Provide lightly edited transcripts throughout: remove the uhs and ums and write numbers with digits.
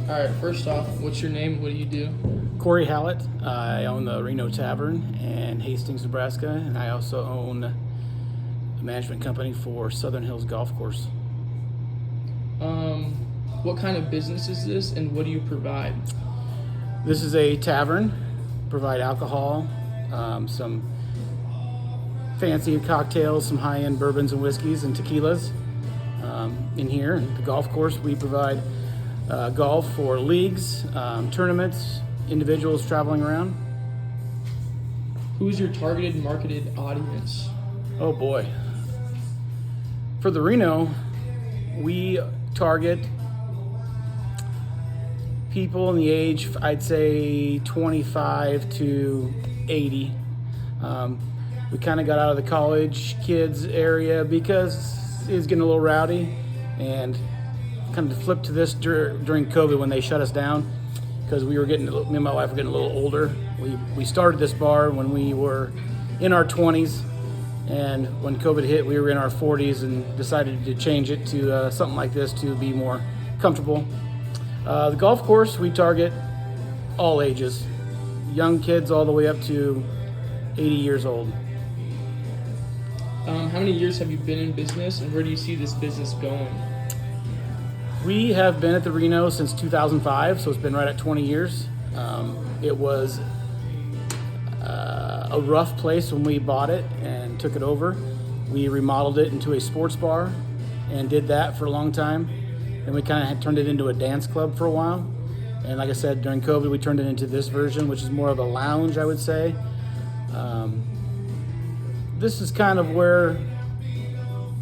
All right, first off, what's your name? What do you do? Corey Hallett. I own the Reno Tavern in Hastings, Nebraska, and I also own a management company for Southern Hills Golf Course. What kind of business is this, and what do you provide? This is a tavern, provide alcohol, some fancy cocktails, some high-end bourbons and whiskeys and tequilas in here. And the golf course, we provide golf for leagues, tournaments, individuals traveling around. Who's your targeted marketed audience? Oh boy. For the Reno, we target people in the age, I'd say 25 to 80. We kind of got out of the college kids area because it was getting a little rowdy, and kind of flipped to this during COVID when they shut us down, because me and my wife were getting a little older. We started this bar when we were in our 20s, and when COVID hit, we were in our 40s and decided to change it to something like this to be more comfortable. The golf course, we target all ages, young kids all the way up to 80 years old. How many years have you been in business, and where do you see this business going? We have been at the Reno since 2005, so it's been right at 20 years. It was a rough place when we bought it and took it over. We remodeled it into a sports bar and did that for a long time. And we kind of had turned it into a dance club for a while. And like I said, during COVID, we turned it into this version, which is more of a lounge, I would say. This is kind of where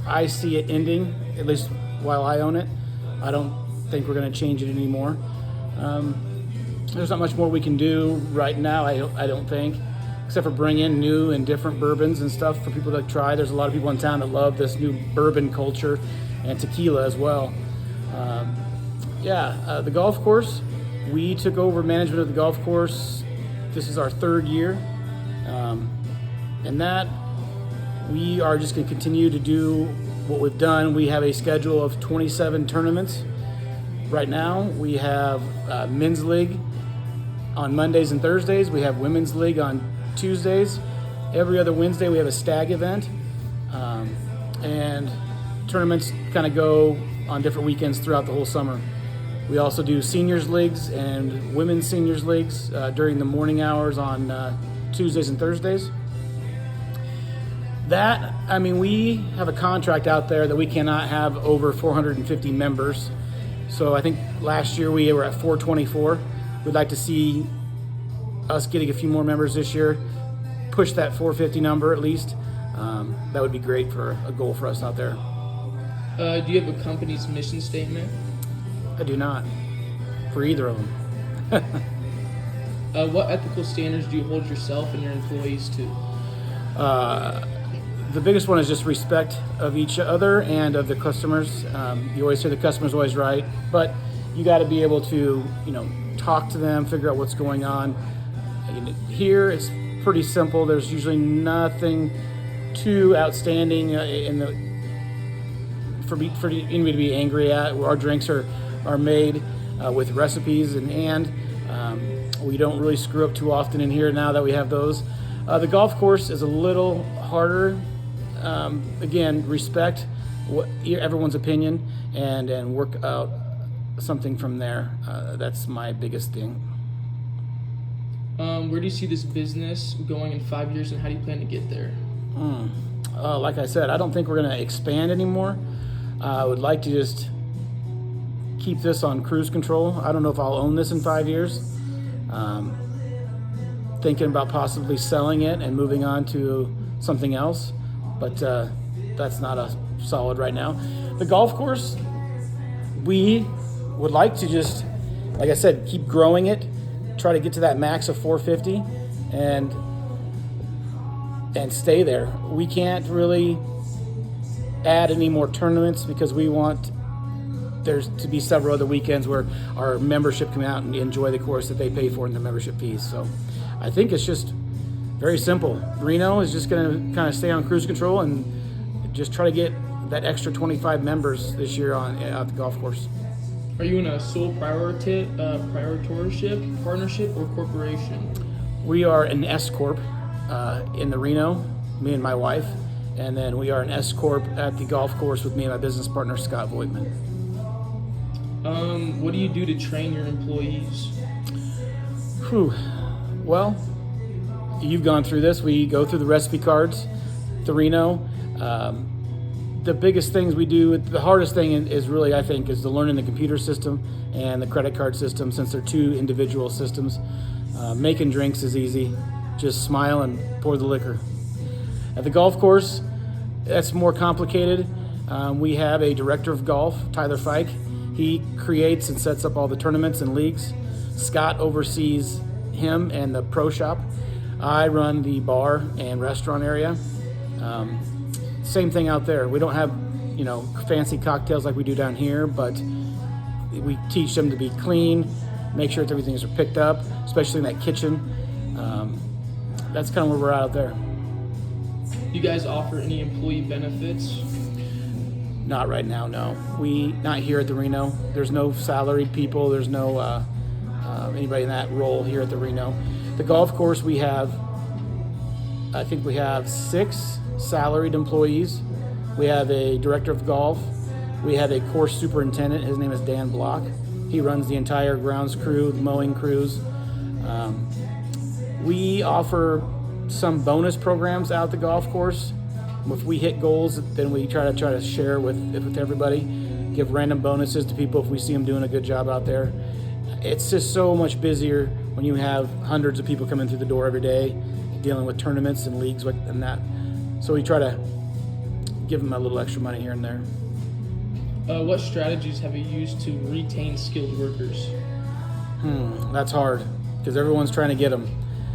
I see it ending, at least while I own it. I don't think we're going to change it anymore. There's not much more we can do right now, I don't think, except for bring in new and different bourbons and stuff for people to try. There's a lot of people in town that love this new bourbon culture and tequila as well. The golf course, we took over management of the golf course. This is our third year. And that we are just going to continue to do what we've done. We have a schedule of 27 tournaments. Right now, we have men's league on Mondays and Thursdays. We have women's league on Tuesdays. Every other Wednesday, we have a stag event. And tournaments kind of go on different weekends throughout the whole summer. We also do seniors leagues and women's seniors leagues during the morning hours on Tuesdays and Thursdays. We have a contract out there that we cannot have over 450 members. So I think last year we were at 424. We'd like to see us getting a few more members this year, push that 450 number at least. That would be great for a goal for us out there. Do you have a company's mission statement? I do not, for either of them. What ethical standards do you hold yourself and your employees to? The biggest one is just respect of each other and of the customers. You always say the customer's always right, but you got to be able to, talk to them, figure out what's going on. Here it's pretty simple. There's usually nothing too outstanding for anybody to be angry at. Our drinks are made with recipes and we don't really screw up too often in here now that we have those. The golf course is a little harder. Again, respect everyone's opinion and work out something from there. That's my biggest thing. Where do you see this business going in 5 years, and how do you plan to get there? Like I said, I don't think we're going to expand anymore. I would like to just keep this on cruise control. I don't know if I'll own this in 5 years. Thinking about possibly selling it and moving on to something else, but that's not a solid right now. The golf course, we would like to just, like I said, keep growing it, try to get to that max of 450 and stay there. We can't really add any more tournaments because we want there's to be several other weekends where our membership come out and enjoy the course that they pay for in the membership fees. So I think it's just very simple. Reno is just going to kind of stay on cruise control and just try to get that extra 25 members this year at the golf course. Are you in a sole proprietorship, partnership, or corporation? We are an S corp in the Reno, me and my wife, and then we are an S corp at the golf course with me and my business partner Scott Voigtman. What do you do to train your employees? Well, you've gone through this. We go through the recipe cards, the Reno. The biggest things we do, the hardest thing is really, I think, is to learning the computer system and the credit card system, since they're two individual systems. Making drinks is easy. Just smile and pour the liquor. At the golf course, that's more complicated. We have a director of golf, Tyler Fike. He creates and sets up all the tournaments and leagues. Scott oversees him and the pro shop. I run the bar and restaurant area. Same thing out there. We don't have, fancy cocktails like we do down here, but we teach them to be clean, make sure that everything is picked up, especially in that kitchen. That's kind of where we're out there. Do you guys offer any employee benefits? Not right now, no. Not here at the Reno. There's no salaried people. There's no anybody in that role here at the Reno. The golf course, I think we have 6 salaried employees. We have a director of golf. We have a course superintendent. His name is Dan Block. He runs the entire grounds crew, the mowing crews. We offer some bonus programs out at the golf course. If we hit goals, then we try to share with everybody, give random bonuses to people if we see them doing a good job out there. It's just so much busier when you have hundreds of people coming through the door every day, dealing with tournaments and leagues and that. So we try to give them a little extra money here and there. What strategies have you used to retain skilled workers? That's hard because everyone's trying to get them.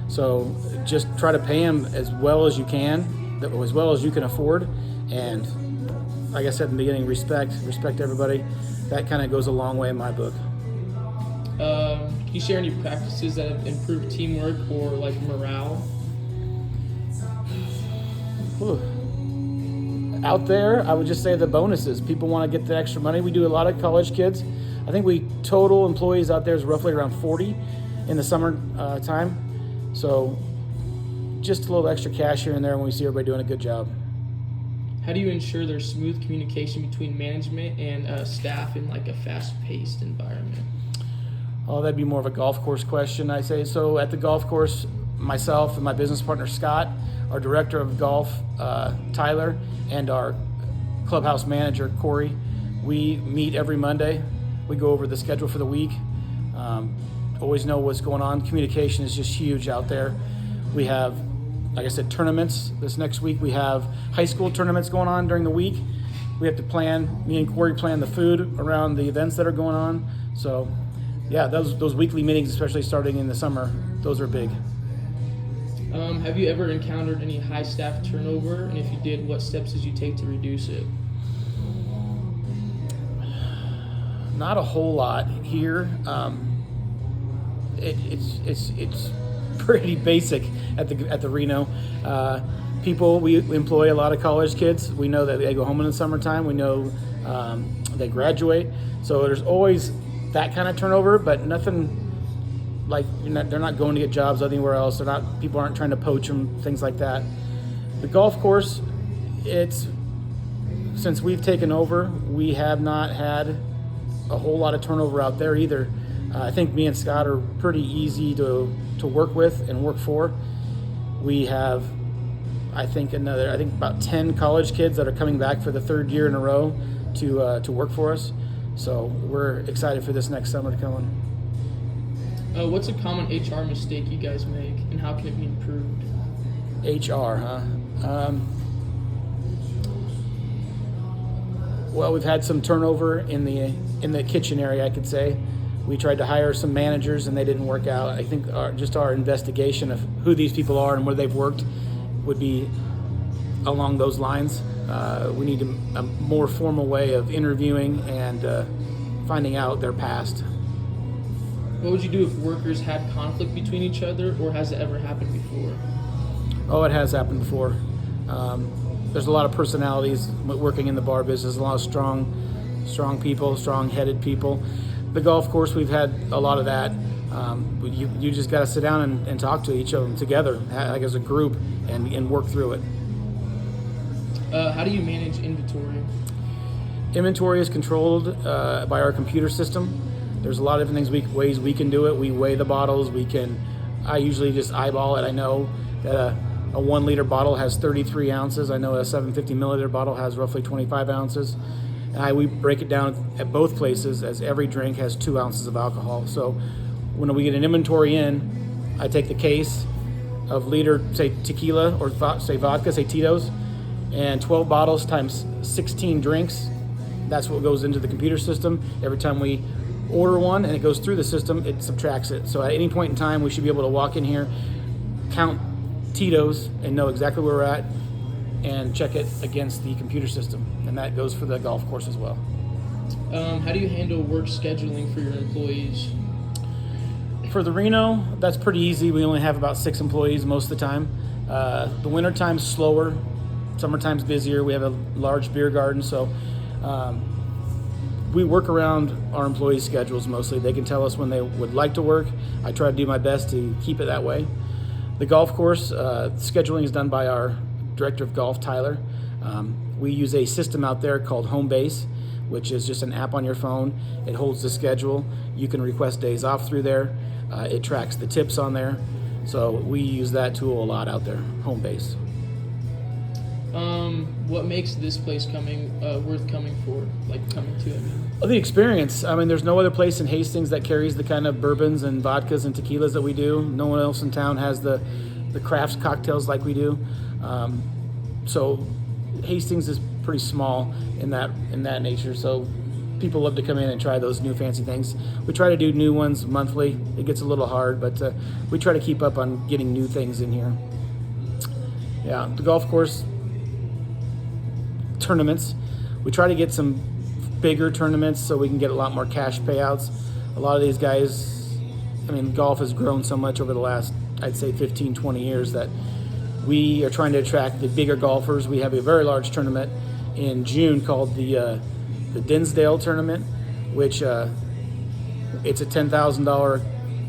So just try to pay them as well as you can, as well as you can afford. And like I said in the beginning, respect everybody. That kind of goes a long way in my book. Can you share any practices that have improved teamwork or like morale? Out there, I would just say the bonuses. People want to get the extra money. We do a lot of college kids. I think total employees out there is roughly around 40 in the summer time. So just a little extra cash here and there when we see everybody doing a good job. How do you ensure there's smooth communication between management and staff in like a fast-paced environment? Oh, that'd be more of a golf course question, I say. So at the golf course, myself and my business partner, Scott, our director of golf, Tyler, and our clubhouse manager, Corey, we meet every Monday. We go over the schedule for the week. Always know what's going on. Communication is just huge out there. We have, like I said, tournaments. This next week we have high school tournaments going on during the week. We have to me and Corey plan the food around the events that are going on. So yeah, those weekly meetings, especially starting in the summer, those are big. Have you ever encountered any high staff turnover? And if you did, what steps did you take to reduce it? Not a whole lot here. It's pretty basic at the Reno. We employ a lot of college kids. We know that they go home in the summertime. We know they graduate. So there's always that kind of turnover, but nothing like they're not going to get jobs anywhere else. People aren't trying to poach them, things like that. The golf course, since we've taken over, we have not had a whole lot of turnover out there either. I think me and Scott are pretty easy to work with and work for. We have, I think about 10 college kids that are coming back for the 3rd year in a row to work for us. So we're excited for this next summer to come on. What's a common HR mistake you guys make, and how can it be improved? HR, huh? Well, we've had some turnover in the kitchen area, I could say. We tried to hire some managers and they didn't work out. I think our investigation of who these people are and where they've worked would be along those lines. We need a more formal way of interviewing and finding out their past. What would you do if workers had conflict between each other, or has it ever happened before? Oh, it has happened before. There's a lot of personalities working in the bar business, a lot of strong people, strong-headed people. the golf course, we've had a lot of that. You just got to sit down and talk to each of them together, like as a group, and work through it. How do you manage inventory? Inventory is controlled by our computer system. There's a lot of different ways we can do it. We weigh the bottles. I usually just eyeball it. I know that a 1 liter bottle has 33 ounces. I know a 750 milliliter bottle has roughly 25 ounces. And we break it down at both places, as every drink has 2 ounces of alcohol. So when we get an inventory in, I take the case of liter, say tequila, or say vodka, say Tito's, and 12 bottles times 16 drinks. That's what goes into the computer system. Every time we order one and it goes through the system, it subtracts it. So at any point in time, we should be able to walk in here, count Tito's, and know exactly where we're at, and check it against the computer system. And that goes for the golf course as well. How do you handle work scheduling for your employees? For the Reno, that's pretty easy. We only have about 6 employees most of the time. The winter time's slower, summertime's busier. We have a large beer garden, so we work around our employees' schedules mostly. They can tell us when they would like to work. I try to do my best to keep it that way. The golf course, scheduling is done by our director of golf, Tyler. We use a system out there called Home Base, which is just an app on your phone. It holds the schedule. You can request days off through there. It tracks the tips on there. So we use that tool a lot out there, Home Base. What makes this place worth coming for? Like coming to it? Well, the experience. I mean, there's no other place in Hastings that carries the kind of bourbons and vodkas and tequilas that we do. No one else in town has the craft cocktails like we do. So Hastings is pretty small in that nature. So people love to come in and try those new fancy things. We try to do new ones monthly. It gets a little hard, but we try to keep up on getting new things in here. Yeah, the golf course tournaments. We try to get some bigger tournaments so we can get a lot more cash payouts. A lot of these guys, I mean, golf has grown so much over the last, I'd say 15, 20 years that we are trying to attract the bigger golfers. We have a very large tournament in June called the Dinsdale tournament, which it's a $10,000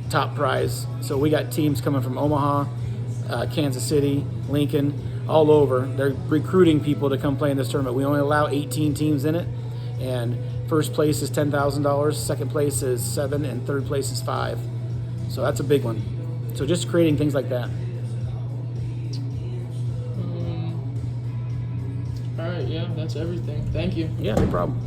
top prize. So we got teams coming from Omaha, Kansas City, Lincoln, all over. They're recruiting people to come play in this tournament. We only allow 18 teams in it, and first place is $10,000, second place is $7,000, and third place is $5,000. So that's a big one. So just creating things like that. All right, yeah, that's everything. Thank you. Yeah, no problem.